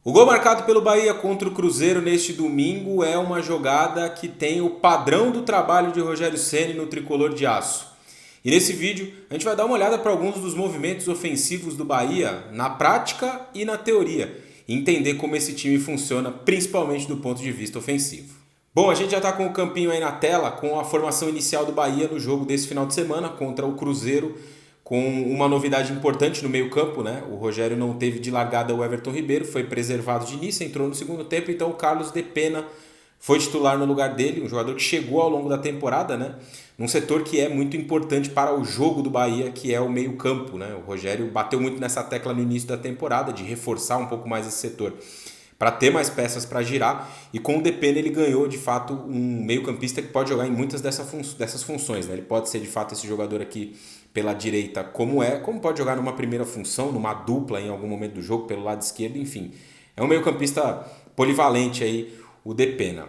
O gol marcado pelo Bahia contra o Cruzeiro neste domingo é uma jogada que tem o padrão do trabalho de Rogério Ceni no tricolor de aço. E nesse vídeo a gente vai dar uma olhada para alguns dos movimentos ofensivos do Bahia na prática e na teoria, e entender como esse time funciona, principalmente do ponto de vista ofensivo. Bom, a gente já está com o campinho aí na tela, com a formação inicial do Bahia no jogo desse final de semana contra o Cruzeiro, com uma novidade importante no meio-campo, né? O Rogério não teve de largada o Everton Ribeiro, foi preservado de início, entrou no segundo tempo, então o Carlos de Pena foi titular no lugar dele, um jogador que chegou ao longo da temporada, né? Num setor que é muito importante para o jogo do Bahia, que é o meio-campo, né? O Rogério bateu muito nessa tecla no início da temporada, de reforçar um pouco mais esse setor para ter mais peças para girar, e com o Depena ele ganhou de fato um meio-campista que pode jogar em muitas dessas funções, né? Ele pode ser de fato esse jogador aqui pela direita, como pode jogar numa primeira função, numa dupla em algum momento do jogo, pelo lado esquerdo, enfim. É um meio-campista polivalente aí, o Depena.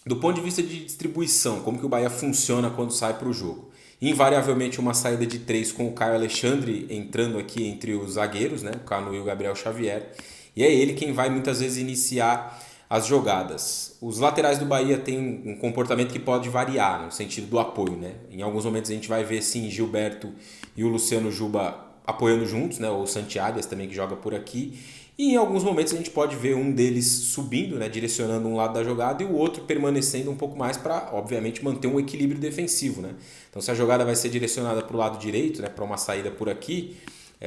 Do ponto de vista de distribuição, como que o Bahia funciona quando sai para o jogo? Invariavelmente uma saída de três com o Caio Alexandre entrando aqui entre os zagueiros, né? O Canu e o Gabriel Xavier. E é ele quem vai muitas vezes iniciar as jogadas. Os laterais do Bahia têm um comportamento que pode variar no sentido do apoio, né? Em alguns momentos a gente vai ver sim Gilberto e o Luciano Juba apoiando juntos, né? Ou o Santiago também que joga por aqui. E em alguns momentos a gente pode ver um deles subindo, né? Direcionando um lado da jogada e o outro permanecendo um pouco mais para, obviamente, manter um equilíbrio defensivo, né? Então se a jogada vai ser direcionada para o lado direito, né? Para uma saída por aqui,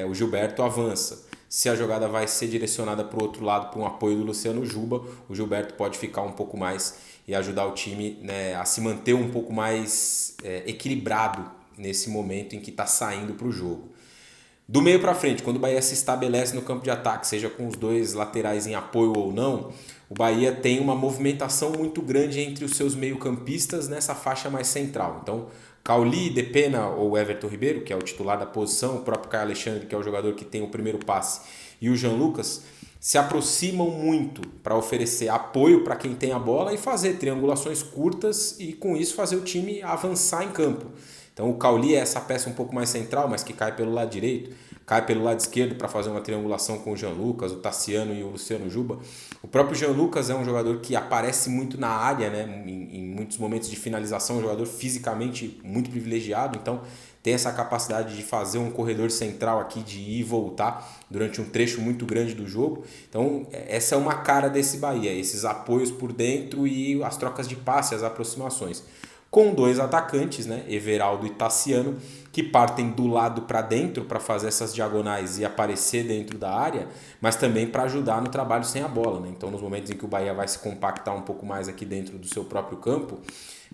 o Gilberto avança. Se a jogada vai ser direcionada para o outro lado, para um apoio do Luciano Juba, o Gilberto pode ficar um pouco mais e ajudar o time, né, a se manter um pouco mais equilibrado nesse momento em que está saindo para o jogo. Do meio para frente, quando o Bahia se estabelece no campo de ataque, seja com os dois laterais em apoio ou não, o Bahia tem uma movimentação muito grande entre os seus meio-campistas nessa faixa mais central. Então, Cauli, Depena ou Everton Ribeiro, que é o titular da posição, o próprio Caio Alexandre, que é o jogador que tem o primeiro passe, e o Jean Lucas, se aproximam muito para oferecer apoio para quem tem a bola e fazer triangulações curtas e com isso fazer o time avançar em campo. Então o Cauli é essa peça um pouco mais central, mas que cai pelo lado direito, cai pelo lado esquerdo para fazer uma triangulação com o Jean Lucas, o Tassiano e o Luciano Juba. O próprio Jean Lucas é um jogador que aparece muito na área, né? Em muitos momentos de finalização, um jogador fisicamente muito privilegiado, então tem essa capacidade de fazer um corredor central aqui, de ir e voltar durante um trecho muito grande do jogo. Então essa é uma cara desse Bahia, esses apoios por dentro e as trocas de passe, as aproximações. Com dois atacantes, né, Everaldo e Tassiano, que partem do lado para dentro para fazer essas diagonais e aparecer dentro da área, mas também para ajudar no trabalho sem a bola, né? Então, nos momentos em que o Bahia vai se compactar um pouco mais aqui dentro do seu próprio campo,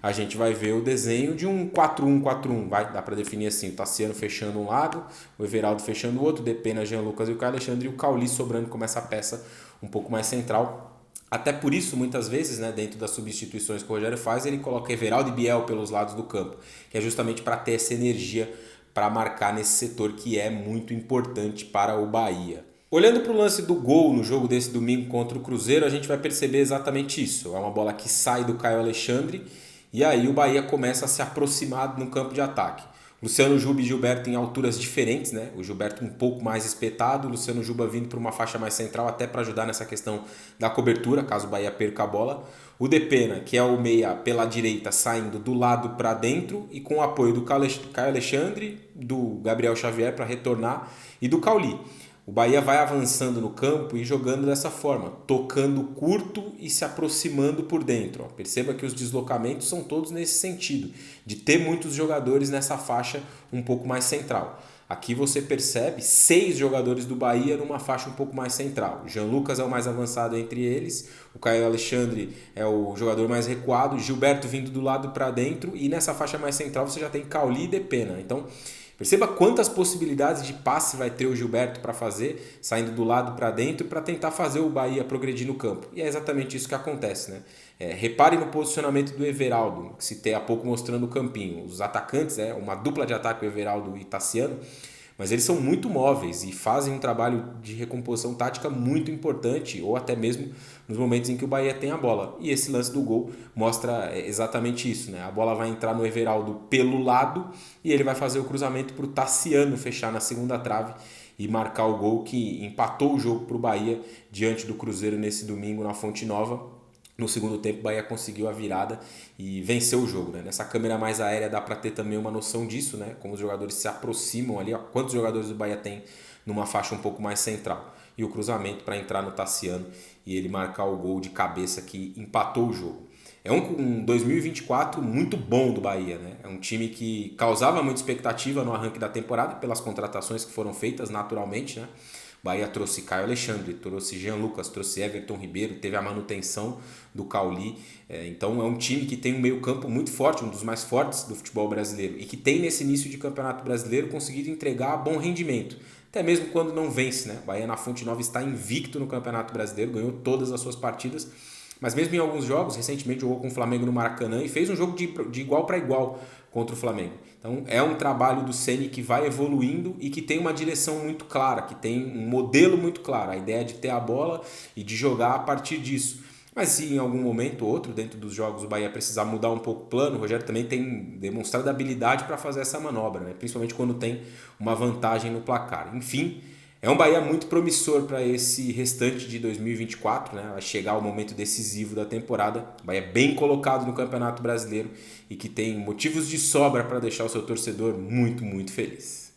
a gente vai ver o desenho de um 4-1-4-1, dá para definir assim, o Tassiano fechando um lado, o Everaldo fechando o outro, o Depena, Jean Lucas e o Caio Alexandre, e o Cauli sobrando como essa peça um pouco mais central. Até por isso, muitas vezes, né, dentro das substituições que o Rogério faz, ele coloca Everaldo e Biel pelos lados do campo, que é justamente para ter essa energia para marcar nesse setor que é muito importante para o Bahia. Olhando para o lance do gol no jogo desse domingo contra o Cruzeiro, a gente vai perceber exatamente isso. É uma bola que sai do Caio Alexandre e aí o Bahia começa a se aproximar no campo de ataque. Luciano Juba e Gilberto em alturas diferentes, né? O Gilberto um pouco mais espetado, o Luciano Juba vindo para uma faixa mais central, até para ajudar nessa questão da cobertura, caso o Bahia perca a bola. O Depena, que é o meia pela direita, saindo do lado para dentro e com o apoio do Caio Alexandre, do Gabriel Xavier para retornar e do Cauli. O Bahia vai avançando no campo e jogando dessa forma, tocando curto e se aproximando por dentro. Perceba que os deslocamentos são todos nesse sentido, de ter muitos jogadores nessa faixa um pouco mais central. Aqui você percebe 6 jogadores do Bahia numa faixa um pouco mais central. Jean Lucas é o mais avançado entre eles, o Caio Alexandre é o jogador mais recuado, Gilberto vindo do lado para dentro e nessa faixa mais central você já tem Cauli e Depena. Então, perceba quantas possibilidades de passe vai ter o Gilberto para fazer, saindo do lado para dentro, para tentar fazer o Bahia progredir no campo. E é exatamente isso que acontece, né? Repare no posicionamento do Everaldo, que citei há pouco mostrando o campinho. Os atacantes, uma dupla de ataque, o Everaldo e Tassiano, mas eles são muito móveis e fazem um trabalho de recomposição tática muito importante, ou até mesmo nos momentos em que o Bahia tem a bola. E esse lance do gol mostra exatamente isso, né? A bola vai entrar no Everaldo pelo lado e ele vai fazer o cruzamento para o Tassiano fechar na segunda trave. e marcar o gol que empatou o jogo para o Bahia diante do Cruzeiro nesse domingo na Fonte Nova. No segundo tempo, o Bahia conseguiu a virada e venceu o jogo. Né? Nessa câmera mais aérea dá para ter também uma noção disso, né? Como os jogadores se aproximam ali, ó, quantos jogadores do Bahia tem numa faixa um pouco mais central. E o cruzamento para entrar no Tassiano e ele marcar o gol de cabeça que empatou o jogo. É um 2024 muito bom do Bahia, né? É um time que causava muita expectativa no arranque da temporada pelas contratações que foram feitas naturalmente, né? Bahia trouxe Caio Alexandre, trouxe Jean Lucas, trouxe Everton Ribeiro, teve a manutenção do Cauli. Então é um time que tem um meio-campo muito forte, um dos mais fortes do futebol brasileiro, e que tem nesse início de campeonato brasileiro conseguido entregar bom rendimento. Até mesmo quando não vence, né? Bahia na Fonte Nova está invicto no Campeonato Brasileiro, ganhou todas as suas partidas, mas mesmo em alguns jogos, recentemente jogou com o Flamengo no Maracanã e fez um jogo de igual para igual contra o Flamengo. Então é um trabalho do Ceni que vai evoluindo e que tem uma direção muito clara, que tem um modelo muito claro, a ideia de ter a bola e de jogar a partir disso. Mas se em algum momento ou outro, dentro dos jogos, o Bahia precisar mudar um pouco o plano, o Rogério também tem demonstrado habilidade para fazer essa manobra, né? Principalmente quando tem uma vantagem no placar. Enfim, é um Bahia muito promissor para esse restante de 2024, né? Vai chegar o momento decisivo da temporada. O Bahia bem colocado no Campeonato Brasileiro e que tem motivos de sobra para deixar o seu torcedor muito, muito feliz.